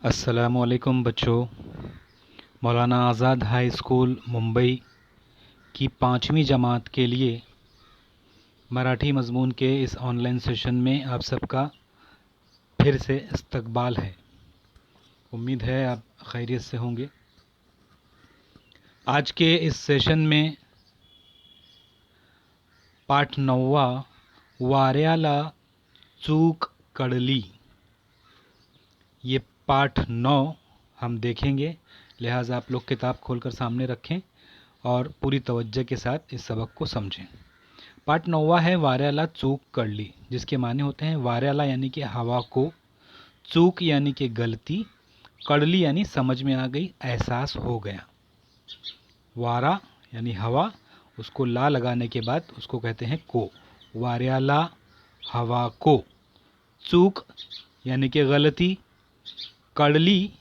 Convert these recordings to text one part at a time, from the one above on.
अस्सलामुअलैकुम बच्चों। मौलाना आज़ाद high school Mumbai की 5वीं जमात के लिए मराठी मज़मून के इस ऑनलाइन सेशन में आप सबका फिर से इस्तकबाल है। उम्मीद है आप खैरियत से होंगे। आज के इस सेशन में पाठ 9वां वाऱ्याला चूक कळली, ये पाठ 9 हम देखेंगे। लिहाजा आप लोग किताब खोलकर सामने रखें और पूरी तवज्जो के साथ इस सबक को समझें। पाठ 9वां है वाऱ्याला चूक कळली, जिसके माने होते हैं वाऱ्याला यानी कि हवा को, चूक यानी कि गलती, कळली यानी समझ में आ गई, एहसास हो गया। वारा यानी हवा, उसको ला लगाने के बाद उसको कहते हैं को। वाऱ्याला हवा को, चूक यानी कि गलती, कळली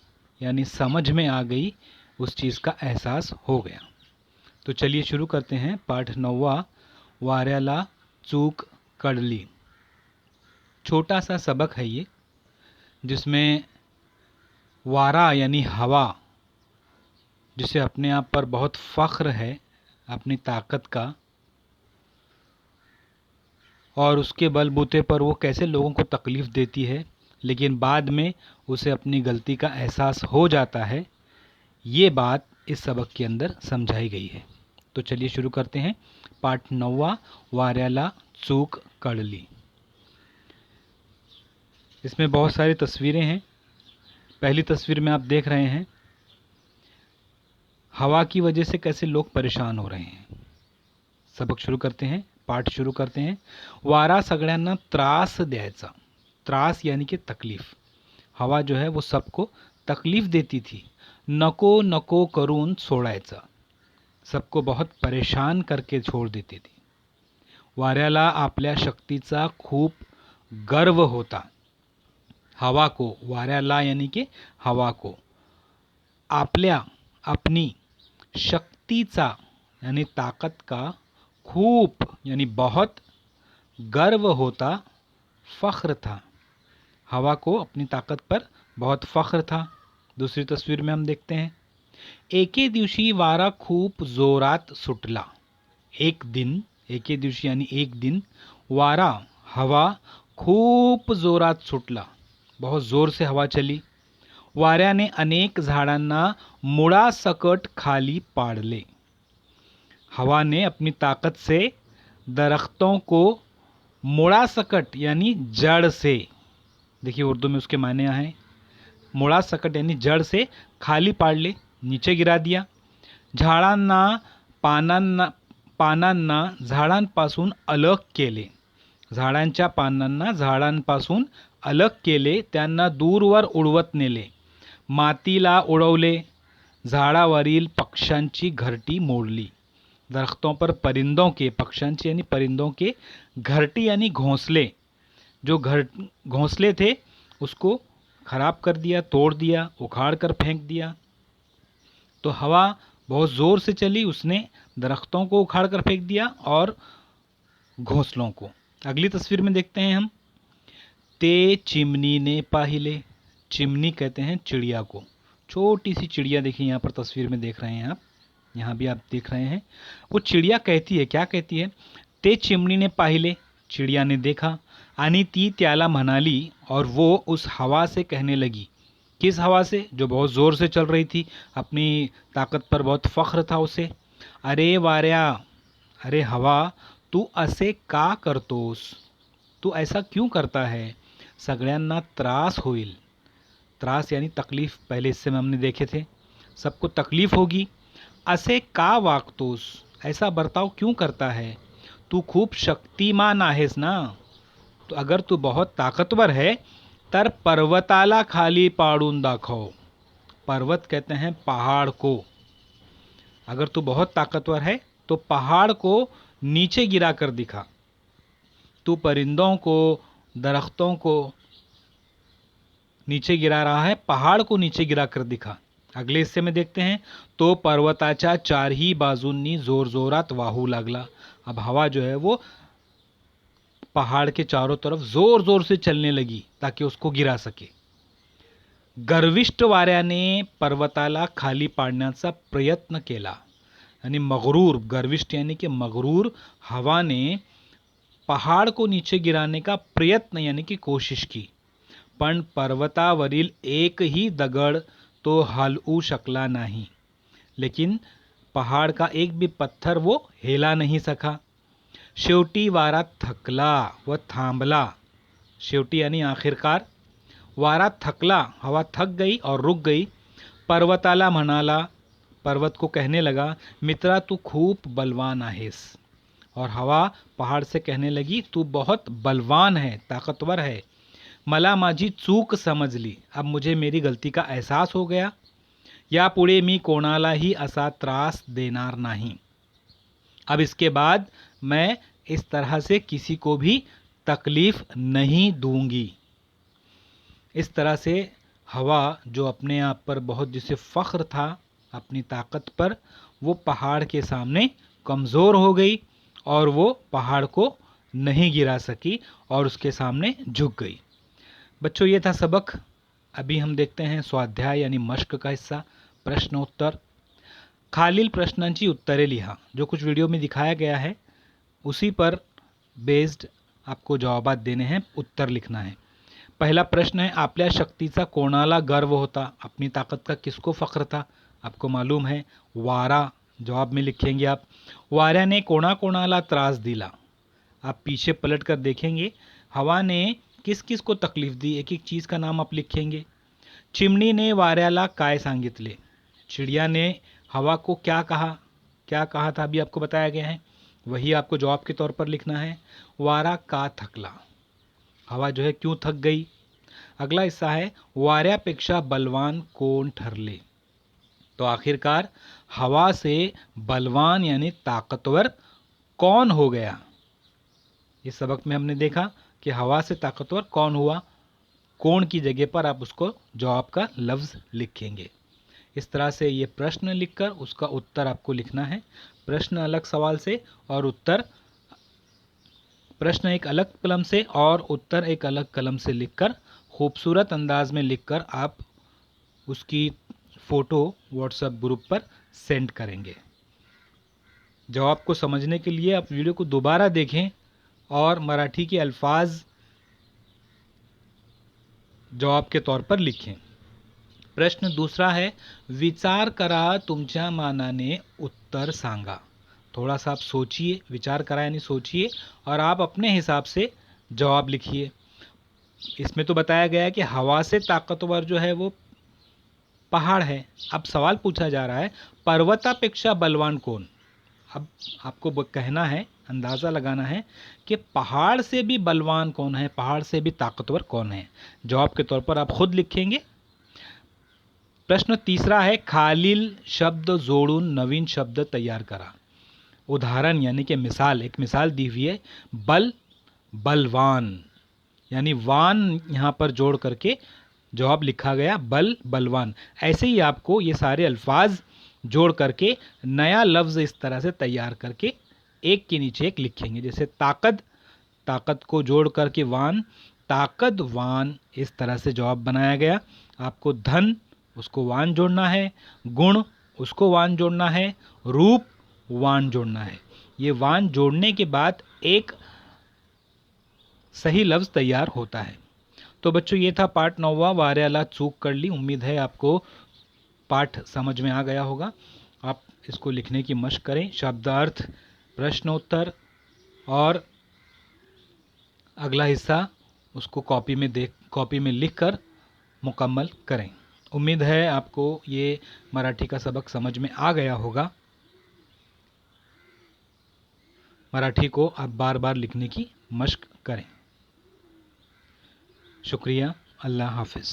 यानी समझ में आ गई, उस चीज़ का एहसास हो गया। तो चलिए शुरू करते हैं। पाठ 9वां वाऱ्याला चूक कळली। छोटा सा सबक है ये, जिसमें वारा यानी हवा, जिसे अपने आप पर बहुत फ़ख्र है अपनी ताकत का, और उसके बलबूते पर वो कैसे लोगों को तकलीफ़ देती है, लेकिन बाद में उसे अपनी गलती का एहसास हो जाता है, ये बात इस सबक के अंदर समझाई गई है। तो चलिए शुरू करते हैं। पाठ 9वां वाऱ्याला चूक कळली। इसमें बहुत सारी तस्वीरें हैं। पहली तस्वीर में आप देख रहे हैं हवा की वजह से कैसे लोग परेशान हो रहे हैं। सबक शुरू करते हैं, पाठ शुरू करते हैं। वारा सगळ्यांना त्रास द्यायचा। त्रास यानी कि तकलीफ। हवा जो है वो सबको तकलीफ देती थी। नको नको करून सोडायचा, सबको बहुत परेशान करके छोड़ देती थी। वाऱ्याला आपल्या शक्तीचा खूप गर्व होता। हवा को, वाऱ्याला यानी कि हवा को, आपल्या अपनी शक्तीचा यानी ताकत का, खूब यानी बहुत, गर्व होता, फ़ख्र था। हवा को अपनी ताकत पर बहुत फ़ख्र था। दूसरी तस्वीर में हम देखते हैं एके दिवशी वारा खूप जोरात सुटला। एक दिन, एके दिवशी यानी एक दिन, वारा हवा खूप जोरात सुटला, बहुत ज़ोर से हवा चली। वाऱ्याने अनेक झाडांना मुळासकट खाली पाडले। हवा ने अपनी ताकत से दरख्तों को मुळासकट यानी जड़ से, देखिए उर्दू में उसके माने हैं, मुळासकट यानी जड़ से खाली पाडले, नीचे गिरा दिया। झाडांना पानांना झाडांपासून अलग केले। झाडांच्या पानांना झाडांपासून अलग केले, त्यांना दूरवर उडवत नेले। मातीला उडवले, झाडावरील पक्ष्यांची घरटी मोडली। दरख्तों पर परिंदों के, पक्ष्यांची यानी परिंदों के, घरटी यानी घोंसले, जो घोंसले थे उसको खराब कर दिया, तोड़ दिया, उखाड़ कर फेंक दिया। तो हवा बहुत ज़ोर से चली, उसने दरख्तों को उखाड़ कर फेंक दिया और घोंसलों को। अगली तस्वीर में देखते हैं हम, ते चिमनी ने पाहिले। चिमनी कहते हैं चिड़िया को। छोटी सी चिड़िया देखिए यहाँ पर तस्वीर में देख रहे हैं आप, यहाँ भी आप देख रहे हैं। वो चिड़िया कहती है, क्या कहती है? ते चिमनी ने पाहिले, चिड़िया ने देखा, आणि ती त्याला म्हणाली, और वो उस हवा से कहने लगी। किस हवा से? जो बहुत ज़ोर से चल रही थी, अपनी ताकत पर बहुत फ़ख्र था उसे। अरे वाऱ्या, अरे हवा, तू असे का करतोस? तू ऐसा क्यों करता है? सगळ्यांना त्रास होईल। त्रास यानी तकलीफ़, पहले हिस्से में हमने देखे थे, सबको तकलीफ़ होगी। असे का वागतोस? ऐसा बर्ताव क्यों करता है? तू खूप शक्तिमान आहेस ना? तो अगर तू बहुत ताकतवर है, तर पर्वताला खाली पाडून दाखव। पर्वत कहते हैं पहाड़ को। अगर तू बहुत ताकतवर है तो पहाड़ को नीचे गिरा कर दिखा। तू परिंदों को, दरख्तों को नीचे गिरा रहा है, पहाड़ को नीचे गिरा कर दिखा। अगले हिस्से में देखते हैं, तो पर्वताच्या चारही बाजूंनी जोर जोरात वाहू लागला। अब हवा जो है वो पहाड़ के चारों तरफ जोर जोर से चलने लगी ताकि उसको गिरा सके। गर्विष्ठ वाऱ्याने पर्वताला खाली पाडण्याचा प्रयत्न केला. यानी मगरूर, गर्विष्ठ यानी कि मगरूर हवा ने पहाड़ को नीचे गिराने का प्रयत्न यानी कि कोशिश की, पण पर्वतावरील एकही दगड तो हलवू शकला नाही. लेकिन पहाड़ का एक भी पत्थर वो हिला नहीं सका. शेवटी वारा थकला व थांबला. शेवटी यानी आखिरकार वारा थकला, हवा थक गई और रुक गई. पर्वताला म्हणाला, पर्वत को कहने लगा, मित्रा तू खूप बलवान आहेस. और हवा पहाड़ से कहने लगी, तू बहुत बलवान है, ताकतवर है. मला माझी चूक समजली, अब मुझे मेरी गलती का एहसास हो गया. यापुढे मी कोणालाही असा त्रास देणार नाही. अब इसके बाद मैं इस तरह से किसी को भी तकलीफ नहीं दूंगी. इस तरह से हवा जो अपने आप पर बहुत जिसे फ़ख्र था अपनी ताकत पर, वो पहाड़ के सामने कमज़ोर हो गई और वो पहाड़ को नहीं गिरा सकी और उसके सामने झुक गई. बच्चों, ये था सबक. अभी हम देखते हैं स्वाध्याय यानी मश्क का हिस्सा, प्रश्न उत्तर. खालील प्रश्नांची उत्तरे लिहा. जो कुछ वीडियो में दिखाया गया है उसी पर बेस्ड आपको जवाबात देने हैं, उत्तर लिखना है. पहला प्रश्न है, आपल्या शक्तीचा कोणाला गर्व होता? अपनी ताकत का किसको फ़ख्र था? आपको मालूम है, वारा. जवाब में लिखेंगे आप, वाऱ्याने कोणाकोणाला त्रास दिला. आप पीछे पलट कर देखेंगे, हवा ने किस किस को तकलीफ दी, एक एक चीज़ का नाम आप लिखेंगे. चिमणीने वाऱ्याला काय सांगितले? चिड़िया ने हवा को क्या कहा? क्या कहा था अभी आपको बताया गया है, वही आपको जवाब के तौर पर लिखना है. वारा का थकला, हवा जो है क्यों थक गई. अगला हिस्सा है, वाऱ्यापेक्षा बलवान कौन ठरले? तो आखिरकार हवा से बलवान यानी ताकतवर कौन हो गया? इस सबक में हमने देखा कि हवा से ताकतवर कौन हुआ. कौन की जगह पर आप उसको जवाब का लफ्ज़ लिखेंगे. इस तरह से ये प्रश्न लिखकर उसका उत्तर आपको लिखना है. प्रश्न अलग सवाल से और उत्तर, प्रश्न एक अलग कलम से और उत्तर एक अलग कलम से लिखकर खूबसूरत अंदाज में लिखकर आप उसकी फ़ोटो व्हाट्सएप ग्रुप पर सेंड करेंगे. जवाब को समझने के लिए आप वीडियो को दोबारा देखें और मराठी के अल्फाज जवाब के तौर पर लिखें. प्रश्न दूसरा है, विचार करा तुमच्या मानाने उत्तर सांगा. थोड़ा सा आप सोचिए, विचार करा यानी सोचिए और आप अपने हिसाब से जवाब लिखिए. इसमें तो बताया गया है कि हवा से ताकतवर जो है वो पहाड़ है. अब सवाल पूछा जा रहा है, पर्वतापेक्षा बलवान कौन? अब आपको कहना है, अंदाज़ा लगाना है कि पहाड़ से भी बलवान कौन है, पहाड़ से भी ताकतवर कौन है. जवाब के तौर पर आप खुद लिखेंगे. प्रश्न तीसरा है, खालील शब्द जोड़ून नवीन शब्द तैयार करा. उदाहरण यानी कि मिसाल, एक मिसाल दी हुई है, बल, बलवान, यानी वान यहाँ पर जोड़ करके जवाब लिखा गया, बल, बलवान. ऐसे ही आपको ये सारे अल्फाज जोड़ करके नया लफ्ज़ इस तरह से तैयार करके एक के नीचे एक लिखेंगे. जैसे ताकत, ताकत को जोड़ करके वान, ताकतवान, इस तरह से जवाब बनाया गया. आपको धन, उसको वान जोड़ना है. गुण, उसको वान जोड़ना है. रूप, वान जोड़ना है. ये वान जोड़ने के बाद एक सही लफ्ज़ तैयार होता है. तो बच्चों, ये था पाठ 9वां, वाऱ्याला चूक कळली. उम्मीद है आपको पाठ समझ में आ गया होगा. आप इसको लिखने की मशक करें, शब्दार्थ, प्रश्न उत्तर और अगला हिस्सा उसको कॉपी में लिखकर मुकम्मल करें. उम्मीद है आपको ये मराठी का सबक समझ में आ गया होगा. मराठी को आप बार बार लिखने की मशक करें. शुक्रिया. अल्लाह हाफिज़.